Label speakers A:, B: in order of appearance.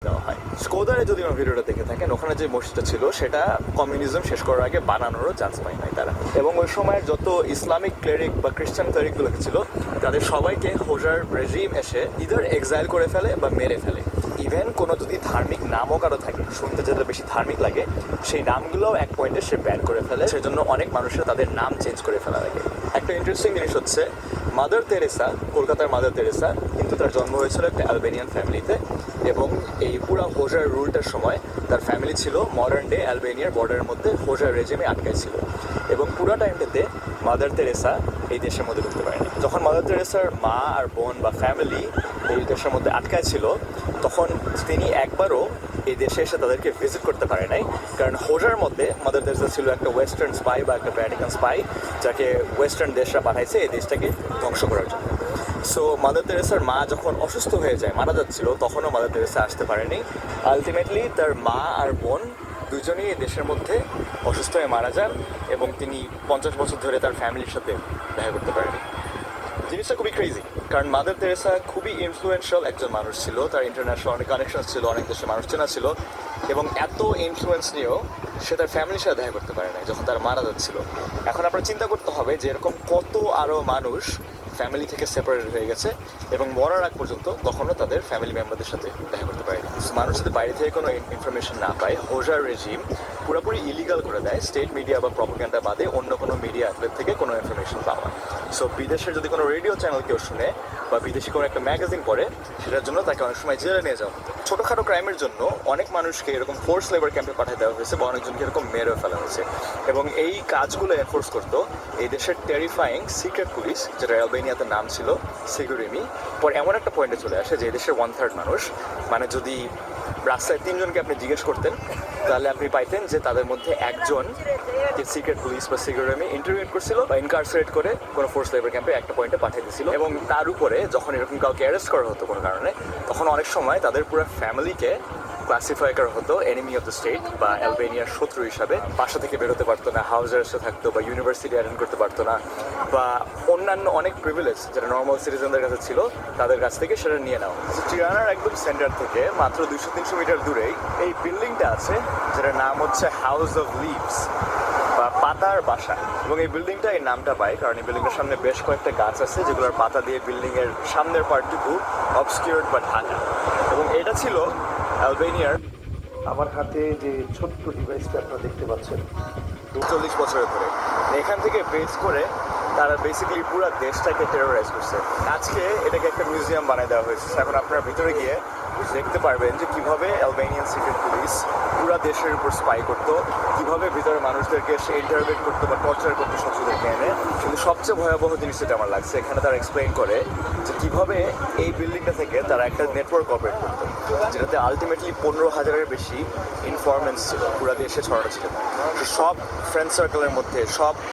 A: দেওয়া হয়। স্কোদারে যদি আমার ভিডিওটা দেখে থাকেন, ওখানে যে মসজিদটা ছিল সেটা কমিউনিজম শেষ করার আগে বানানোরও চান্স পায় নাই তারা। এবং ওই সময়ের যত ইসলামিক ক্লেরিক বা খ্রিস্টান ক্লেরিকগুলো ছিল তাদের সবাইকে হোজার রেজিম এসে ইদার এক্সাইল করে ফেলে বা মেরে ফেলে। ইভেন কোনো যদি ধার্মিক নামও কারো থাকে, শুনতে যেটা বেশি ধার্মিক লাগে, সেই নামগুলোও এক পয়েন্টে সে ব্যান করে ফেলে। সেজন্য অনেক মানুষের তাদের নাম চেঞ্জ করে ফেলা লাগে। একটা ইন্টারেস্টিং জিনিস হচ্ছে মাদার তেরেসা, কলকাতার মাদার তেরেসা, কিন্তু তার জন্ম হয়েছিল একটা অ্যালবেনিয়ান ফ্যামিলিতে। এবং এই পুরো হোজার রুলটার সময় তার ফ্যামিলি ছিল মডার্ন ডে অ্যালবেনিয়ার বর্ডারের মধ্যে হোজার রেজিমে আটকায় ছিল। এবং পুরো টাইমটাতে মাদার তেরেসা এই দেশের মধ্যে ঢুকতে পারেনি। যখন মাদার তেরেসার মা আর বোন বা ফ্যামিলি এই দেশের মধ্যে আটকায় ছিল, তখন তিনি একবারও এই দেশে এসে তাদেরকে ভিজিট করতে পারে নাই। কারণ হোজার মধ্যে মাদার তেরেসা ছিল একটা ওয়েস্টার্ন স্পাই বা একটা ভ্যাটিকান স্পাই, যাকে ওয়েস্টার্ন দেশরা পাঠাইছে এই দেশটাকে ধ্বংস করার জন্য। সো মাদার তেরেসার মা যখন অসুস্থ হয়ে যায়, মারা যাচ্ছিল, তখনও মাদার তেরেসা আসতে পারেনি। আলটিমেটলি তার মা আর বোন দুজনেই এই দেশের মধ্যে অসুস্থ হয়ে মারা যান এবং তিনি 50 বছর ধরে তার ফ্যামিলির সাথে দেখা করতে পারেনি। জিনিসটা খুবই ক্রেজি, কারণ মাদার তেরেসা খুবই ইনফ্লুয়েন্সিয়াল একজন মানুষ ছিল। তার ইন্টারন্যাশনাল অনেক কানেকশন ছিল, অনেক দেশের মানুষ চেনা ছিল, এবং এত ইনফ্লুয়েন্স নিয়েও সে তার ফ্যামিলির সাথে দেখা করতে পারে না যখন তার মারা যাচ্ছিল। এখন আপনার চিন্তা করতে হবে যে এরকম কত আরও মানুষ ফ্যামিলি থেকে সেপারেট হয়ে গেছে এবং মরার আগ পর্যন্ত কখনো তাদের ফ্যামিলি মেম্বারদের সাথে দেখা করতে পারেনি। মানুষ যদি বাইরে থেকে কোনো ইনফরমেশন না পায়, হোজার রেজিম পুরোপুরি ইলিগাল করে দেয় স্টেট মিডিয়া বা প্রপাগান্ডা বাদে অন্য কোনো মিডিয়া আউটলেট থেকে কোনো ইনফরমেশন পাওয়া। সো বিদেশের যদি কোনো রেডিও চ্যানেল কেউ শুনে বা বিদেশি কোনো একটা ম্যাগাজিন পড়ে, সেটার জন্য তাকে অনেক সময় জেলে নিয়ে যাওয়া হতো। ছোটোখাটো ক্রাইমের জন্য অনেক মানুষকে এরকম ফোর্স লেবার ক্যাম্পে পাঠিয়ে দেওয়া হয়েছে বা অনেকজনকে এরকম মেরেও ফেলা হয়েছে। এবং এই কাজগুলো এনফোর্স করতো এই দেশের টেরিফাইং সিক্রেট পুলিশ, যেটা অ্যালবেনিয়াতে নাম ছিল সিগুরিমি। পর এমন একটা পয়েন্টে চলে আসে যে দেশের 1/3 মানুষ, মানে যদি রাস্তায় 3 জনকে আপনি জিজ্ঞেস করতেন, তাহলে আপনি পাইতেন যে তাদের মধ্যে একজন যে সিক্রেট পুলিশ বা সিকিউরিটি ইন্টারভিউ করছিল বা ইনকারসিরেট করে কোনো ফোর্স লেবার ক্যাম্পে একটা পয়েন্টে পাঠিয়ে দিয়েছিল। এবং তার উপরে যখন এরকম কাউকে অ্যারেস্ট করা হতো কোনো কারণে, তখন অনেক সময় তাদের পুরো ফ্যামিলিকে ক্লাসিফাই করা হতো এনিমি অফ দ্য স্টেট বা অ্যালবেনিয়ার শত্রু হিসাবে। বাসা থেকে বেরোতে পারতো না, হাউস অ্যারেস্টে থাকতো, বা ইউনিভার্সিটি অ্যাটেন্ড করতে পারতো না, বা অন্যান্য অনেক প্রিভিলেজ যেটা নর্মাল সিটিজেনদের কাছে ছিল তাদের কাছ থেকে সেটা নিয়ে নেওয়া। টিরানার একদম সেন্টার থেকে মাত্র 200-300 মিটার দূরেই এই বিল্ডিংটা আছে, যেটার নাম হচ্ছে হাউস অফ লিভস বা পাতার বাসা। এবং এই বিল্ডিংটা এই নামটা পায় কারণ এই বিল্ডিংটার সামনে বেশ কয়েকটা গাছ আছে যেগুলোর পাতা দিয়ে বিল্ডিংয়ের সামনের পার্টটুকু অবস্কিউরড বা ঢাকা। এবং এটা ছিল অ্যালবেনিয়ার।
B: আমার হাতে যে ছোট্ট ডিভাইসটা আপনারা দেখতে পাচ্ছেন,
A: 40 বছরের ধরে এখান থেকে বেস করে তারা বেসিক্যালি পুরো দেশটাকে টেরোরাইজ করছে। আজকে এটাকে একটা মিউজিয়াম বানিয়ে দেওয়া হয়েছে। এখন আপনারা ভিতরে গিয়ে দেখতে পারবেন যে কীভাবে অ্যালবেনিয়ান সিক্রেট পুলিশ পুরো দেশের উপর স্পাই করতো, কীভাবে ভিতরে মানুষদেরকে সে ইন্টারভেট করতো বা টর্চার করতো শত্রুদেরকে এনে। কিন্তু সবচেয়ে ভয়াবহ জিনিস যেটা আমার লাগছে, এখানে তারা এক্সপ্লেইন করে যে কীভাবে এই বিল্ডিংটা থেকে তারা একটা নেটওয়ার্ক অপারেট করতো, যেটাতে আলটিমেটলি 15,000-এর বেশি ইনফরমেন্টস ছিল, পুরো দেশে ছড়ানো ছিল। তো সব ফ্রেন্ড সার্কেলের মধ্যে, সব